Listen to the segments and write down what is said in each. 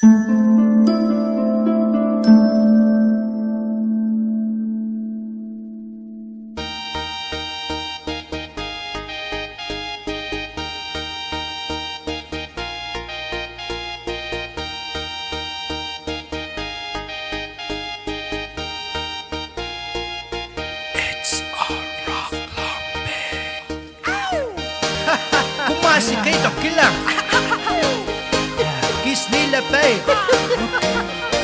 Kumasi kay Tokilang Kis nila bay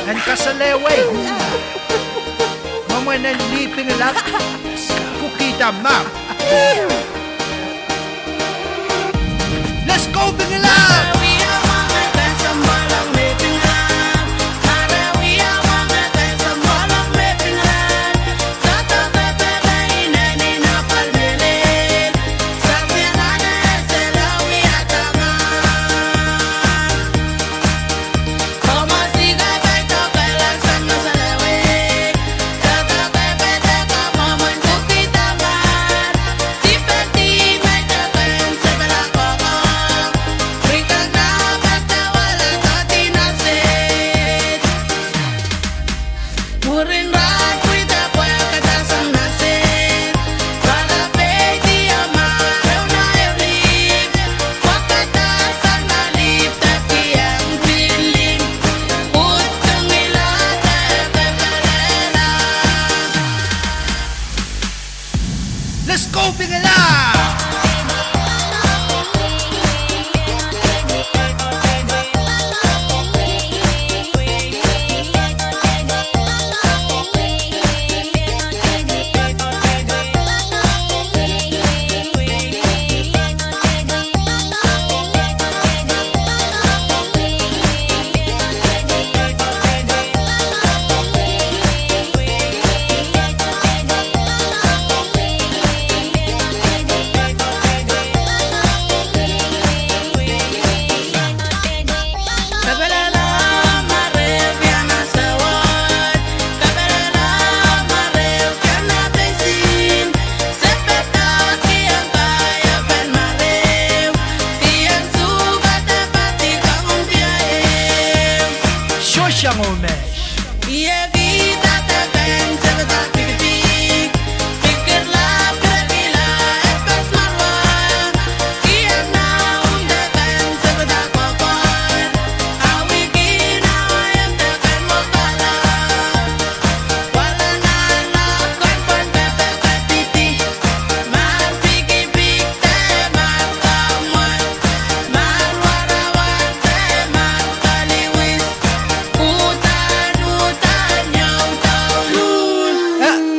An kasaleway Mama nan liping lang Kukita ma Let's go Bingilang! Let's go Bingilang! Siyang umesh Iya kita tekan sebentar pikir pikirlah bila efek marwa Iya naum tekan sebentar kokon awi kina yang tekan mokala wala nalakon pon pepe petiti mar pikir te mar kamon mar warawan te mar kaliwis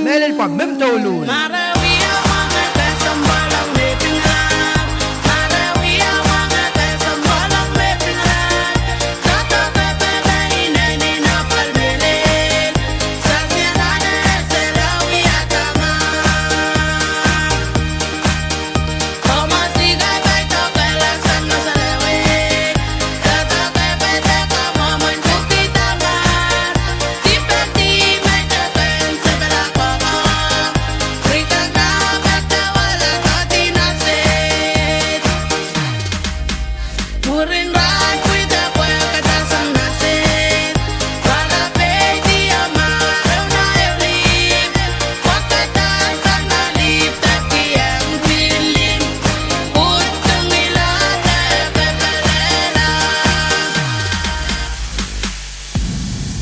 Melel pa mem tolun Marawiya mga kasambalang may pingan Marawiya mga kasambalang may pingan Kata pepe bahinay ni napal bilin Sa siyalanan selawi atangan Como siga baito kalasan masalewi Kata pepe teka momon kukitaman Tipeti may tepen sebelah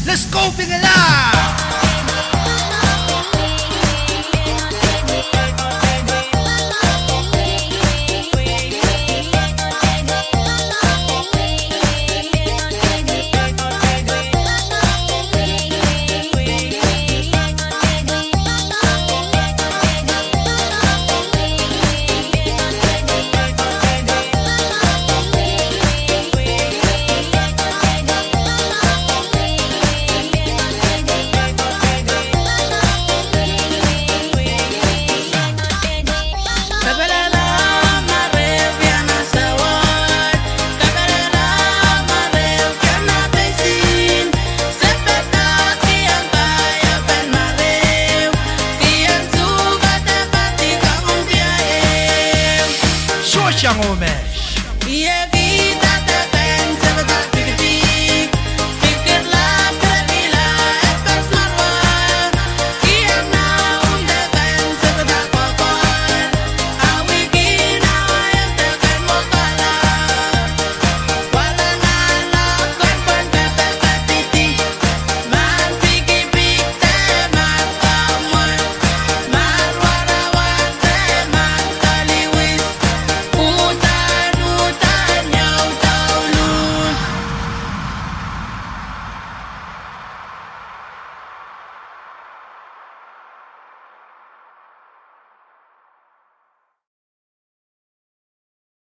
Let's go Bingilang!